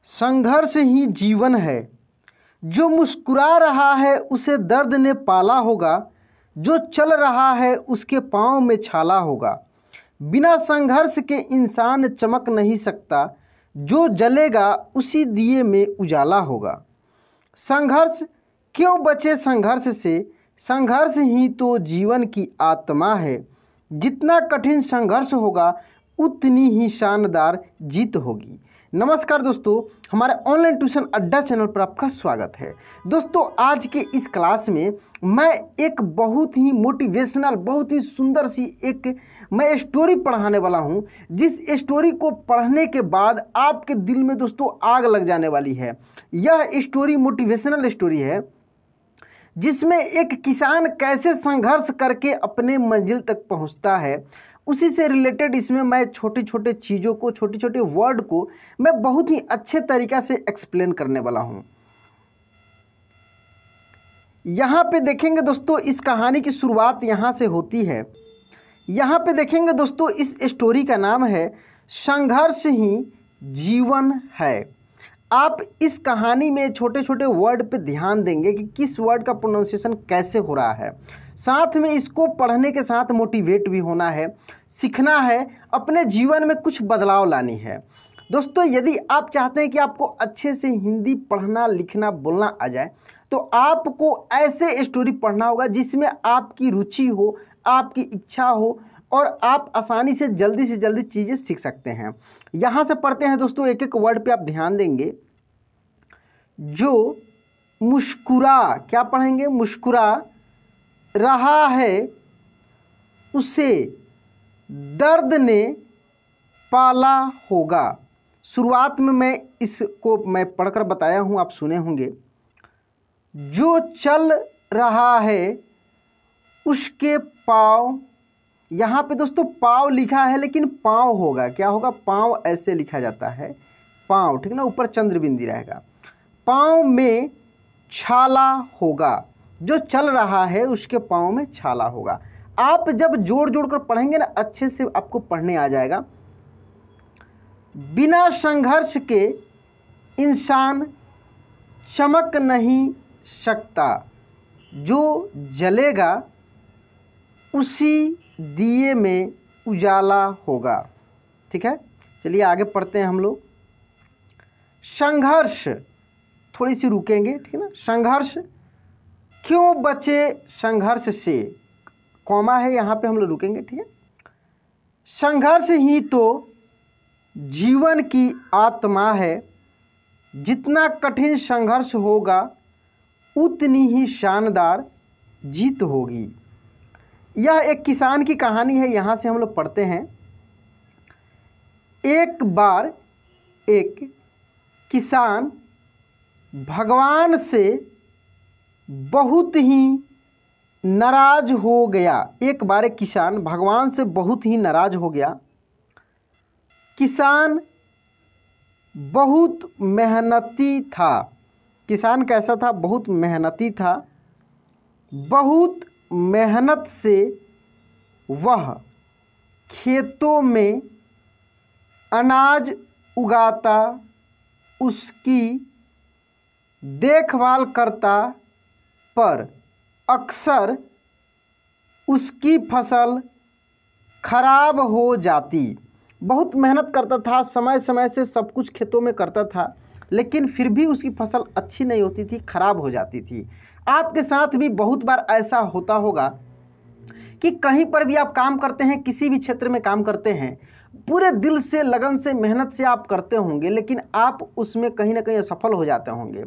संघर्ष ही जीवन है। जो मुस्कुरा रहा है उसे दर्द ने पाला होगा, जो चल रहा है उसके पाँव में छाला होगा। बिना संघर्ष के इंसान चमक नहीं सकता, जो जलेगा उसी दिए में उजाला होगा। संघर्ष क्यों बचे संघर्ष से, संघर्ष ही तो जीवन की आत्मा है। जितना कठिन संघर्ष होगा उतनी ही शानदार जीत होगी। नमस्कार दोस्तों, हमारे ऑनलाइन ट्यूशन अड्डा चैनल पर आपका स्वागत है। दोस्तों, आज के इस क्लास में मैं एक बहुत ही मोटिवेशनल, बहुत ही सुंदर सी मैं स्टोरी पढ़ाने वाला हूं, जिस स्टोरी को पढ़ने के बाद आपके दिल में दोस्तों आग लग जाने वाली है। यह स्टोरी मोटिवेशनल स्टोरी है, जिसमें एक किसान कैसे संघर्ष करके अपने मंजिल तक पहुंचता है, उसी से रिलेटेड इसमें मैं छोटे छोटे चीज़ों को, छोटे छोटे वर्ड को मैं बहुत ही अच्छे तरीक़ा से एक्सप्लेन करने वाला हूं। यहाँ पे देखेंगे दोस्तों, इस कहानी की शुरुआत यहाँ से होती है। यहाँ पे देखेंगे दोस्तों, इस स्टोरी का नाम है संघर्ष ही जीवन है। आप इस कहानी में छोटे छोटे वर्ड पे ध्यान देंगे कि किस वर्ड का प्रोनाउंसिएशन कैसे हो रहा है। साथ में इसको पढ़ने के साथ मोटिवेट भी होना है, सीखना है, अपने जीवन में कुछ बदलाव लानी है। दोस्तों, यदि आप चाहते हैं कि आपको अच्छे से हिंदी पढ़ना, लिखना, बोलना आ जाए, तो आपको ऐसे स्टोरी पढ़ना होगा जिसमें आपकी रुचि हो, आपकी इच्छा हो और आप आसानी से जल्दी चीज़ें सीख सकते हैं। यहाँ से पढ़ते हैं दोस्तों, एक एक वर्ड पे आप ध्यान देंगे। जो मुस्कुरा, क्या पढ़ेंगे? मुस्कुरा रहा है उसे दर्द ने पाला होगा। शुरुआत में मैं इसको पढ़कर बताया हूँ, आप सुने होंगे। जो चल रहा है उसके पाँव, यहाँ पे दोस्तों पाँव लिखा है लेकिन पाँव होगा, क्या होगा? पाँव ऐसे लिखा जाता है, पाँव, ठीक ना, ऊपर चंद्र बिंदी रहेगा। पाँव में छाला होगा। जो चल रहा है उसके पाँव में छाला होगा। आप जब जोड़ जोड़ कर पढ़ेंगे ना, अच्छे से आपको पढ़ने आ जाएगा। बिना संघर्ष के इंसान चमक नहीं सकता, जो जलेगा उसी दिए में उजाला होगा। ठीक है, चलिए आगे पढ़ते हैं हम लोग। संघर्ष, थोड़ी सी रुकेंगे, ठीक है ना। संघर्ष क्यों बचे संघर्ष से, कॉमा है यहाँ पे, हम लोग रुकेंगे, ठीक है। संघर्ष ही तो जीवन की आत्मा है। जितना कठिन संघर्ष होगा उतनी ही शानदार जीत होगी। यह एक किसान की कहानी है। यहाँ से हम लोग पढ़ते हैं। एक बार एक किसान भगवान से बहुत ही नाराज हो गया। एक बार एक किसान भगवान से बहुत ही नाराज हो गया। किसान बहुत मेहनती था। किसान कैसा था? बहुत मेहनती था। बहुत मेहनत से वह खेतों में अनाज उगाता, उसकी देखभाल करता, पर अक्सर उसकी फसल खराब हो जाती। बहुत मेहनत करता था, समय समय से सब कुछ खेतों में करता था, लेकिन फिर भी उसकी फसल अच्छी नहीं होती थी, खराब हो जाती थी। आपके साथ भी बहुत बार ऐसा होता होगा कि कहीं पर भी आप काम करते हैं, किसी भी क्षेत्र में काम करते हैं, पूरे दिल से, लगन से, मेहनत से आप करते होंगे, लेकिन आप उसमें कहीं ना कहीं असफल हो जाते होंगे।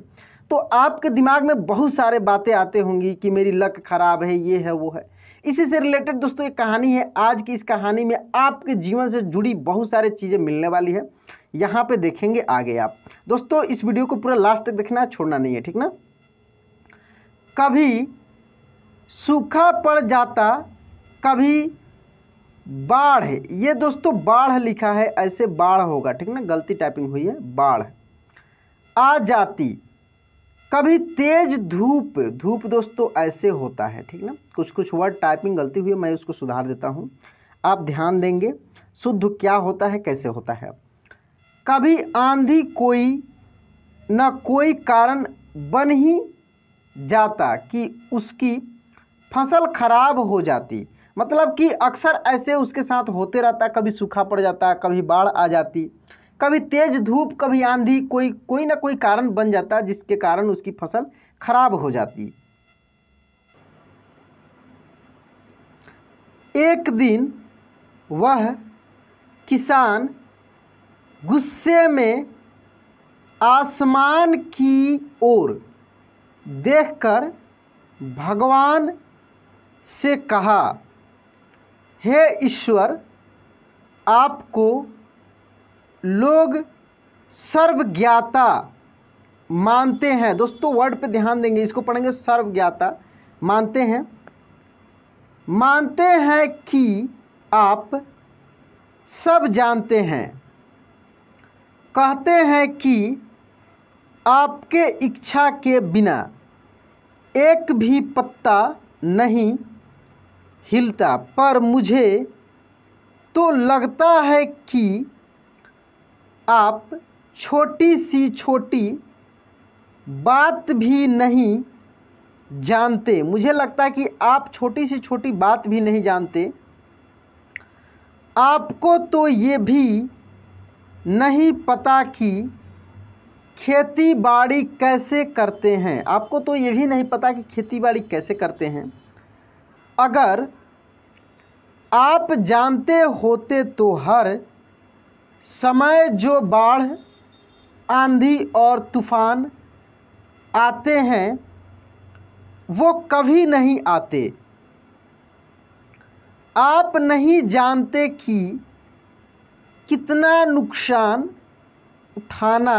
तो आपके दिमाग में बहुत सारे बातें आते होंगी कि मेरी लक खराब है, ये है, वो है। इसी से रिलेटेड दोस्तों एक कहानी है। आज की इस कहानी में आपके जीवन से जुड़ी बहुत सारी चीज़ें मिलने वाली है। यहाँ पे देखेंगे आगे आप। दोस्तों, इस वीडियो को पूरा लास्ट तक देखना है, छोड़ना नहीं है, ठीक ना। कभी सूखा पड़ जाता, कभी बाढ़, ये दोस्तों बाढ़ लिखा है, ऐसे बाढ़ होगा, ठीक ना, गलती टाइपिंग हुई है, बाढ़ आ जाती। कभी तेज धूप, धूप दोस्तों ऐसे होता है, ठीक ना। कुछ कुछ वर्ड टाइपिंग गलती हुई है, मैं उसको सुधार देता हूँ, आप ध्यान देंगे शुद्ध क्या होता है, कैसे होता है। कभी आंधी कोई न कोई कारण बन ही जाता कि उसकी फसल खराब हो जाती। मतलब कि अक्सर ऐसे उसके साथ होते रहता, कभी सूखा पड़ जाता, कभी बाढ़ आ जाती, कभी तेज धूप, कभी आंधी, कोई ना कोई कारण बन जाता जिसके कारण उसकी फसल खराब हो जाती। एक दिन वह किसान गुस्से में आसमान की ओर देखकर भगवान से कहा, हे ईश्वर, आपको लोग सर्वज्ञाता मानते हैं। दोस्तों वर्ड पे ध्यान देंगे, इसको पढ़ेंगे, सर्वज्ञाता मानते हैं कि आप सब जानते हैं। कहते हैं कि आपके इच्छा के बिना एक भी पत्ता नहीं हिलता, पर मुझे तो लगता है कि आप छोटी सी छोटी बात भी नहीं जानते। मुझे लगता है कि आप छोटी सी छोटी बात भी नहीं जानते। आपको तो ये भी नहीं पता कि खेती बाड़ी कैसे करते हैं। आपको तो ये भी नहीं पता कि खेती बाड़ी कैसे करते हैं। अगर आप जानते होते तो हर समय जो बाढ़, आंधी और तूफान आते हैं वो कभी नहीं आते। आप नहीं जानते कि कितना नुकसान उठाना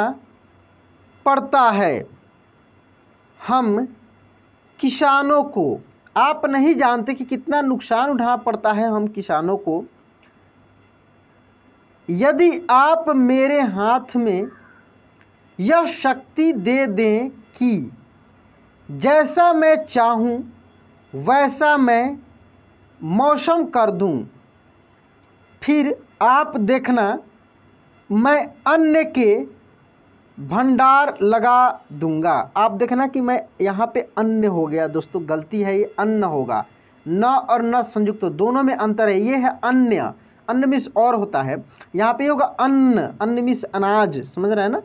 पड़ता है हम किसानों को। आप नहीं जानते कि कितना नुकसान उठाना पड़ता है हम किसानों को। यदि आप मेरे हाथ में यह शक्ति दे दें कि जैसा मैं चाहूँ वैसा मैं मौसम कर दूं, फिर आप देखना मैं अन्न के भंडार लगा दूंगा। आप देखना कि मैं यहाँ पे अन्न हो गया, दोस्तों गलती है, ये अन्न होगा। न और न संयुक्त तो दोनों में अंतर है। ये है अन्य, अन्न मिस और होता है, यहाँ पे होगा अन्न, अन्न मिस अनाज, समझ रहे हैं ना।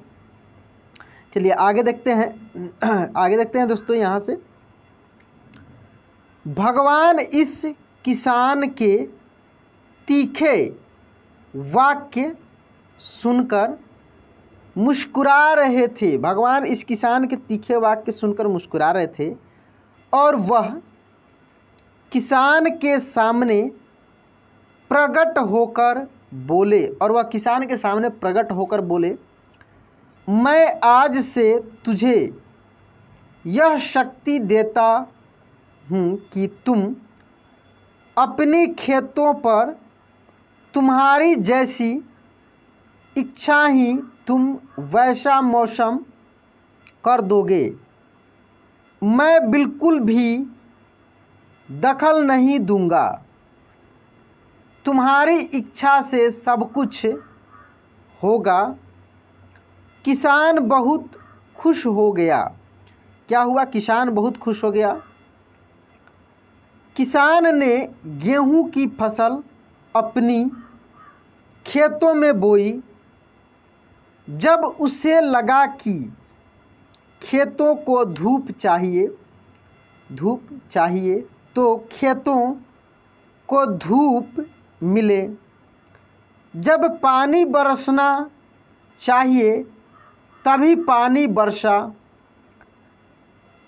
चलिए आगे देखते हैं दोस्तों। यहाँ से भगवान इस किसान के तीखे वाक्य सुनकर मुस्कुरा रहे थे। भगवान इस किसान के तीखे वाक्य सुनकर मुस्कुरा रहे थे और वह किसान के सामने प्रकट होकर बोले, मैं आज से तुझे यह शक्ति देता हूँ कि तुम अपनी खेतों पर तुम्हारी जैसी इच्छा ही तुम वैसा मौसम कर दोगे। मैं बिल्कुल भी दखल नहीं दूंगा। तुम्हारी इच्छा से सब कुछ होगा। किसान बहुत खुश हो गया। क्या हुआ? किसान बहुत खुश हो गया। किसान ने गेहूं की फसल अपनी खेतों में बोई। जब उसे लगा कि खेतों को धूप चाहिए तो खेतों को धूप मिले। जब पानी बरसना चाहिए तभी पानी बरसा।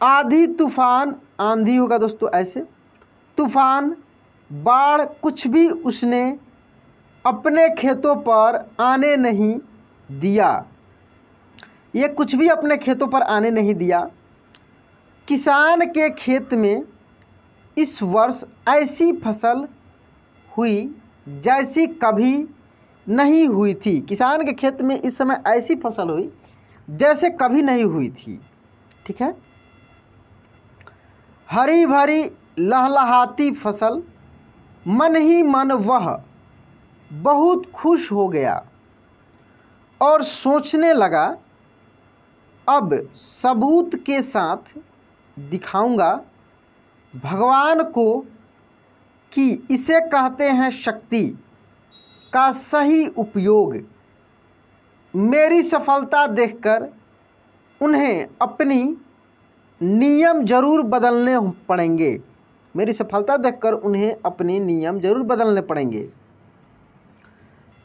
आंधी तूफान, आंधी होगा दोस्तों ऐसे, तूफान, बाढ़, कुछ भी उसने अपने खेतों पर आने नहीं दिया। ये कुछ भी अपने खेतों पर आने नहीं दिया। किसान के खेत में इस वर्ष ऐसी फसल हुई जैसी कभी नहीं हुई थी। किसान के खेत में इस समय ऐसी फसल हुई जैसे कभी नहीं हुई थी। ठीक है। हरी भरी लहलहाती फसल, मन ही मन वह बहुत खुश हो गया और सोचने लगा, अब सबूत के साथ दिखाऊंगा भगवान को कि इसे कहते हैं शक्ति का सही उपयोग। मेरी सफलता देखकर उन्हें अपनी नियम जरूर बदलने पड़ेंगे। मेरी सफलता देखकर उन्हें अपने नियम जरूर बदलने पड़ेंगे।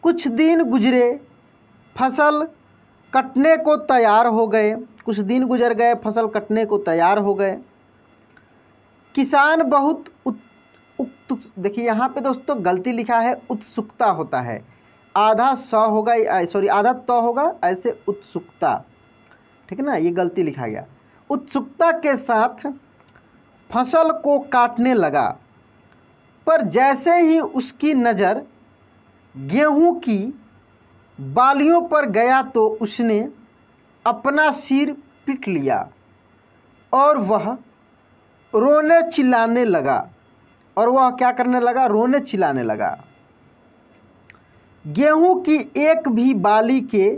कुछ दिन गुजरे, फसल कटने को तैयार हो गए। कुछ दिन गुजर गए, फसल कटने को तैयार हो गए। किसान बहुत उत्सुक, देखिए यहाँ पे दोस्तों गलती लिखा है, उत्सुकता होता है, आधा स होगा, सॉरी आधा त होगा, ऐसे उत्सुकता, ठीक है ना, ये गलती लिखा गया। उत्सुकता के साथ फसल को काटने लगा, पर जैसे ही उसकी नज़र गेहूं की बालियों पर गया तो उसने अपना सिर पीट लिया और वह रोने चिल्लाने लगा। और वह क्या करने लगा? रोने चिल्लाने लगा। गेहूं की एक भी बाली के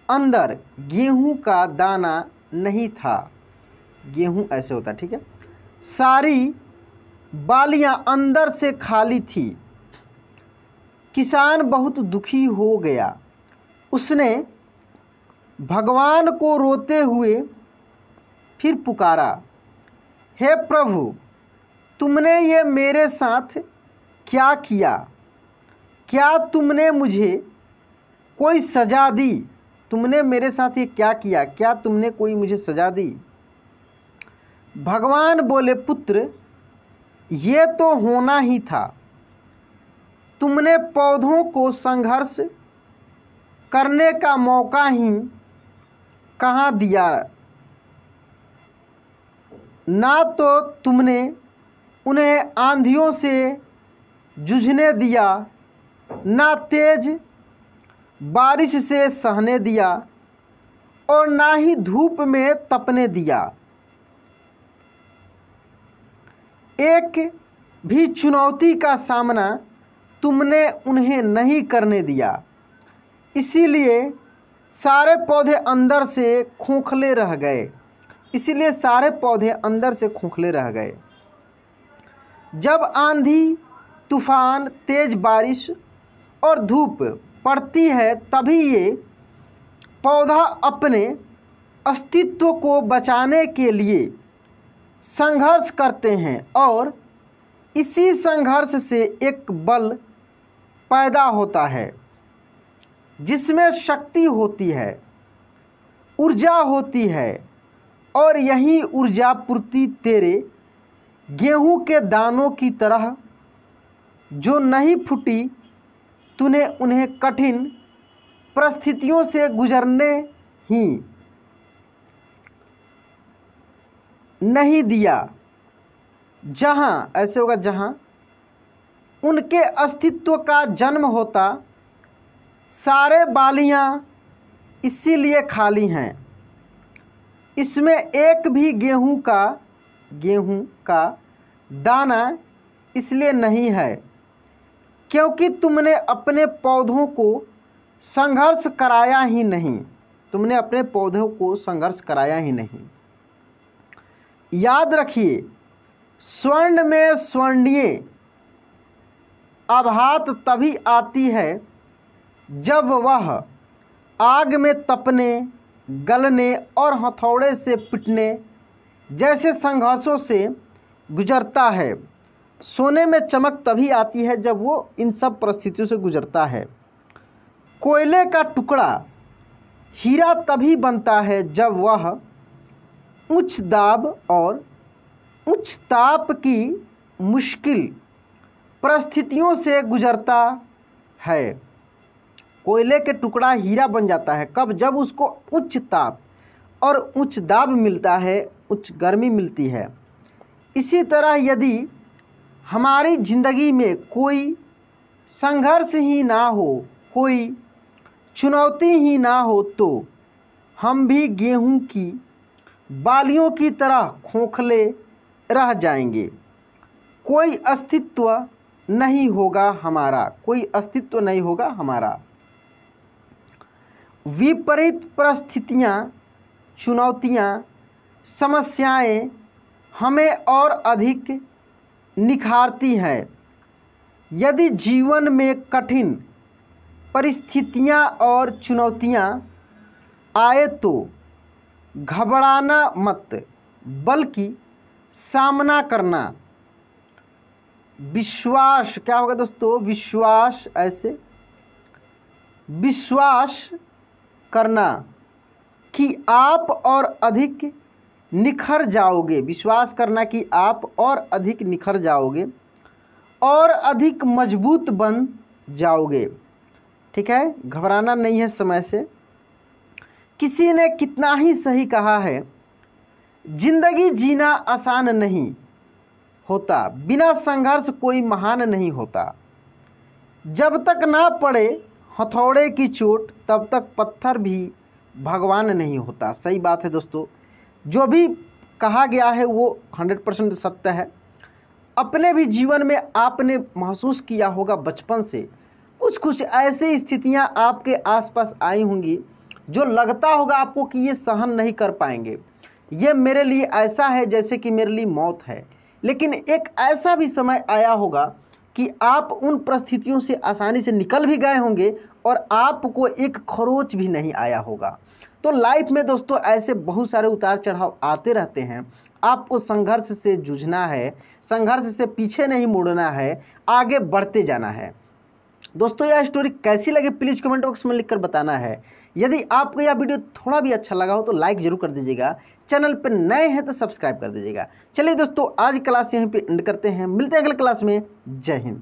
अंदर गेहूं का दाना नहीं था। गेहूं ऐसे होता, ठीक है। सारी बालियां अंदर से खाली थी। किसान बहुत दुखी हो गया। उसने भगवान को रोते हुए फिर पुकारा, हे प्रभु, तुमने ये मेरे साथ क्या किया? क्या तुमने मुझे कोई सज़ा दी? तुमने मेरे साथ ये क्या किया? क्या तुमने कोई मुझे सज़ा दी? भगवान बोले, पुत्र, ये तो होना ही था। तुमने पौधों को संघर्ष करने का मौका ही कहाँ दिया? ना तो तुमने उन्हें आंधियों से जूझने दिया, ना तेज बारिश से सहने दिया, और ना ही धूप में तपने दिया। एक भी चुनौती का सामना तुमने उन्हें नहीं करने दिया। इसीलिए सारे पौधे अंदर से खोखले रह गए। इसीलिए सारे पौधे अंदर से खोखले रह गए। जब आंधी, तूफान, तेज बारिश और धूप पड़ती है, तभी ये पौधा अपने अस्तित्व को बचाने के लिए संघर्ष करते हैं, और इसी संघर्ष से एक बल पैदा होता है जिसमें शक्ति होती है, ऊर्जा होती है, और यही ऊर्जा पूर्ति तेरे गेहूं के दानों की तरह जो नहीं फूटी, तूने उन्हें कठिन परिस्थितियों से गुजरने ही नहीं दिया। जहाँ, ऐसे होगा, जहाँ उनके अस्तित्व का जन्म होता, सारे बालियाँ इसीलिए खाली हैं। इसमें एक भी गेहूं का दाना इसलिए नहीं है क्योंकि तुमने अपने पौधों को संघर्ष कराया ही नहीं। तुमने अपने पौधों को संघर्ष कराया ही नहीं। याद रखिए, स्वर्ण में स्वर्णीय आभात तभी आती है जब वह आग में तपने, गलने और हथौड़े से पिटने जैसे संघर्षों से गुजरता है। सोने में चमक तभी आती है जब वो इन सब परिस्थितियों से गुजरता है। कोयले का टुकड़ा हीरा तभी बनता है जब वह उच्च दाब और उच्च ताप की मुश्किल परिस्थितियों से गुजरता है। कोयले के टुकड़ा हीरा बन जाता है कब? जब उसको उच्च ताप और उच्च दाब मिलता है, उच्च गर्मी मिलती है। इसी तरह यदि हमारी ज़िंदगी में कोई संघर्ष ही ना हो, कोई चुनौती ही ना हो, तो हम भी गेहूं की बालियों की तरह खोखले रह जाएंगे। कोई अस्तित्व नहीं होगा हमारा, कोई अस्तित्व नहीं होगा हमारा। विपरीत परिस्थितियां चुनौतियाँ, समस्याएं हमें और अधिक निखारती हैं। यदि जीवन में कठिन परिस्थितियां और चुनौतियां आए तो घबराना मत, बल्कि सामना करना। विश्वास क्या होगा दोस्तों? विश्वास करना कि आप और अधिक निखर जाओगे। विश्वास करना कि आप और अधिक निखर जाओगे और अधिक मजबूत बन जाओगे। ठीक है, घबराना नहीं है समय से। किसी ने कितना ही सही कहा है, जिंदगी जीना आसान नहीं होता, बिना संघर्ष कोई महान नहीं होता। जब तक ना पड़े हथौड़े की चोट, तब तक पत्थर भी भगवान नहीं होता। सही बात है दोस्तों, जो भी कहा गया है वो 100% सत्य है। अपने भी जीवन में आपने महसूस किया होगा, बचपन से कुछ ऐसी स्थितियां आपके आसपास आई होंगी जो लगता होगा आपको कि ये सहन नहीं कर पाएंगे, ये मेरे लिए ऐसा है जैसे कि मेरे लिए मौत है। लेकिन एक ऐसा भी समय आया होगा कि आप उन परिस्थितियों से आसानी से निकल भी गए होंगे और आपको एक खरोच भी नहीं आया होगा। तो लाइफ में दोस्तों ऐसे बहुत सारे उतार चढ़ाव आते रहते हैं। आपको संघर्ष से जूझना है, संघर्ष से पीछे नहीं मुड़ना है, आगे बढ़ते जाना है। दोस्तों यह स्टोरी कैसी लगी प्लीज़ कमेंट बॉक्स में लिखकर बताना है। यदि आपको यह वीडियो थोड़ा भी अच्छा लगा हो तो लाइक जरूर कर दीजिएगा, चैनल पर नए हैं तो सब्सक्राइब कर दीजिएगा। चलिए दोस्तों आज क्लास यहीं पे एंड करते हैं, मिलते हैं अगले क्लास में। जय हिंद।